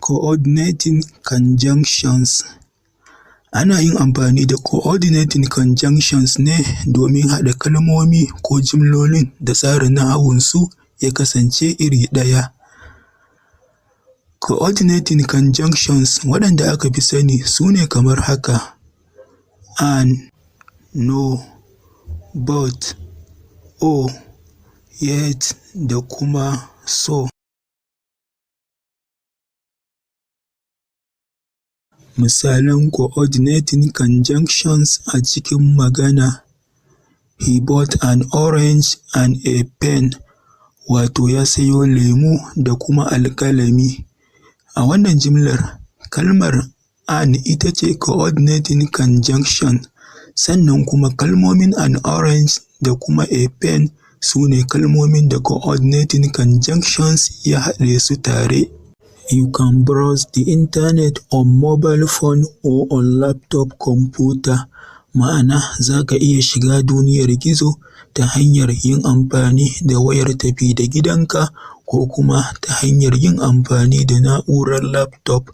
Coordinating conjunctions. Ana yin amfani da coordinating conjunctions ne domin haɗa kalmomi ko jimlolin da tsarin nahawunsu ya kasance iri ɗaya. Coordinating conjunctions waɗanda aka fi sani su ne kamar haka: and, no, but, or, yet da kuma so. Misalan coordinating conjunctions a cikin magana: He bought an orange and a pen, wato ya sayo lemu da kuma alƙalami. A wannan jimlar, kalmar an ita ce coordinating conjunction, sannan kuma kalmomin an orange da kuma a pen su ne kalmomin da coordinating conjunctions ya haɗe su tare. You can browse the internet on mobile phone or on laptop computer. Ma'ana, za ka iya shiga duniyar gizo ta hanyar yin amfani da wayar tafi da gidanka ko kuma ta hanyar yin amfani da na'urar laptop.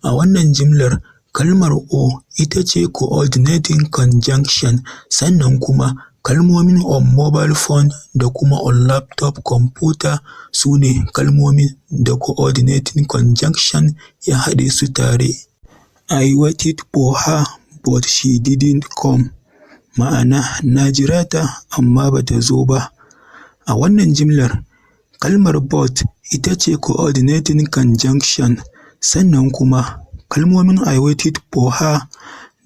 A wannan jimlar, kalmar o ita ce coordinating conjunction, sannan kuma kalmomin on mobile phone da kuma on laptop computer su ne kalmomin da coordinating conjunction ya haɗe su tare. I waited for her but she didn't come. Ma'ana, na jira ta amma ba ta zo ba. A wannan jimlar, kalmar but ita ce coordinating conjunction, sannan kuma kalmomin I waited for her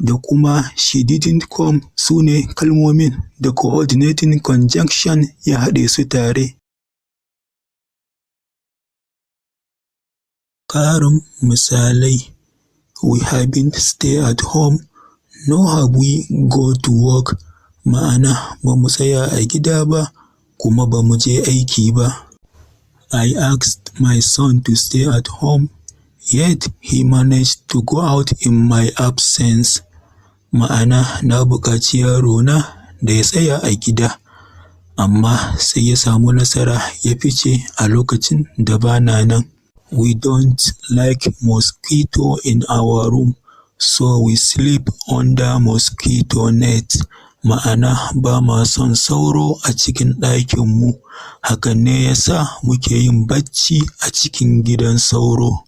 da kuma she didn't come su ne kalmomin da coordinating conjunction ya haɗe su tare. Ƙarin misalai: We haven't stay at home, nor have we go to work. Ma'ana, ba mu tsaya a gida ba, kuma ba mu je aiki ba. I asked my son to stay at home, yet he managed to go out in my absence. Ma'ana, na buƙaci yarona da ya tsaya a gida, amma sai ya samu nasara ya fice a lokacin da ba na nan. We don't like mosquito in our room, so we sleep under mosquito net. Ma'ana, ba ma son sauro a cikin ɗakinmu, hakan ne ya sa muke yin bacci a cikin gidan sauro.